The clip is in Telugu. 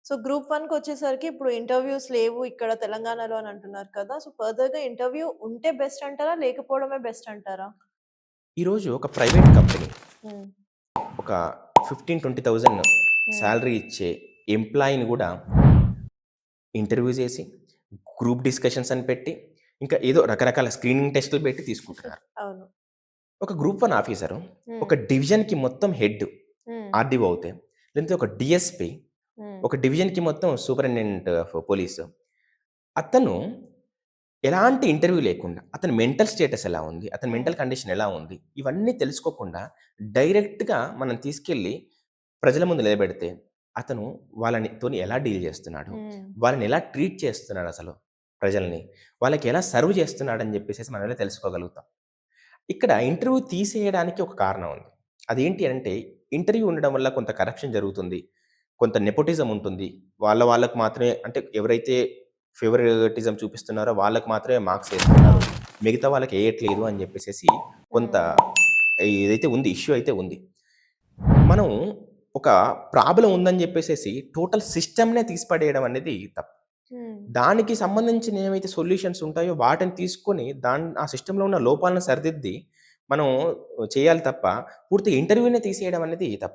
సో, గ్రూప్ 1 కొచ్చేసరికి ఇప్పుడు ఇంటర్‌వ్యూస్ లేవు ఇక్కడ తెలంగాణలో అని అంటున్నారు కదా! సో, ఫర్దర్‌గా ఇంటర్‌వ్యూ ఉంటే బెస్ట్ అంటారా? లేకపోవడమే బెస్ట్ అంటారా? ఈరోజు ఒక ప్రైవేట్ కంపెనీ హ్మ్. ఒక 15,000-20,000 హ్మ్. సాలరీ ఇచ్చే ఎంప్లాయీని గూడా ఇంటర్వ్యూ చేసి, గ్రూప్ డిస్కషన్స్ అని పెట్టి, ఇంకా ఏదో రకరకాల స్క్రీనింగ్ టెస్టులు పెట్టి తీసుకుంటున్నారు. అవును. ఒక గ్రూప్ 1 ఆఫీసరు హ్మ్. ఒక డివిజన్‌కి మొత్తం హెడ్ హ్మ్. ఆర్‌డీఓ అవుతే, లేకపోతే ఒక డీఎస్‌పీ హ్మ్. ఒక డివిజన్‌కి మొత్తం సూపరింటెండెంట్ ఆఫ్ పోలీసు. అతను ఎలాంటి ఇంటర్వ్యూ లేకుండా, అతని మెంటల్ స్టేటస్ ఎలా ఉంది? అతని హ్మ్. మెంటల్ కండిషన్ ఎలా ఉంది? ఇవన్నీ తెలుసుకోకుండా డైరెక్ట్‌గా మనం తీసుకెళ్ళి ప్రజల ముందు నిలబెడితే, అతను తోని ఎలా డీల్ చేస్తున్నాడు? హ్మ్. వాళ్ళని ఎలా ట్రీట్ చేస్తున్నాడసలు ప్రజల్ని? వాళ్ళకి ఎలా సర్వ్ చేస్తున్నాడని చెప్పేసేసి మనం ఎలా తెలుసుకోగలుగుతాం. ఇక్కడ ఇంటర్వ్యూ తీసేయడానికి ఒక కారణం ఉంది. అదేంటి అంటే, ఇంటర్వ్యూ ఉండడం వల్ల కొంత కరప్షన్ జరుగుతుంది. కొంత నెపోటిజం ఉంటుంది. వాళ్ళకి మాత్రమే అంటే ఎవరైతే ఫేవరెటిజం చూపిస్తున్నారో వాళ్ళకి మాత్రమే మార్క్స్ ఏస్తున్నారు. అవును. మిగతా వాళ్ళకి ఏయట్లేదు అని చెప్పేసేసి కొంత హ్మ్. ఏదైతే ఉంది ఇష్యూ అయితే ఉంది. మనం ఒక ప్రాబ్లమ్ ఉందని చెప్పేసేసి టోటల్ సిస్టమ్‌నే తీసి పడేయడం అనేది తప్పు. హ్మ్. దానికి సంబంధించిన ఏవైతే సొల్యూషన్స్ ఉంటాయో వాటిని తీసుకొని ఆ సిస్టమ్‌లో ఉన్న లోపాలను సరిదిద్ది మనం చేయాలి తప్ప పూర్తిగా ఇంటర్వ్యూనే తీసేయడం అనేది తప్పు.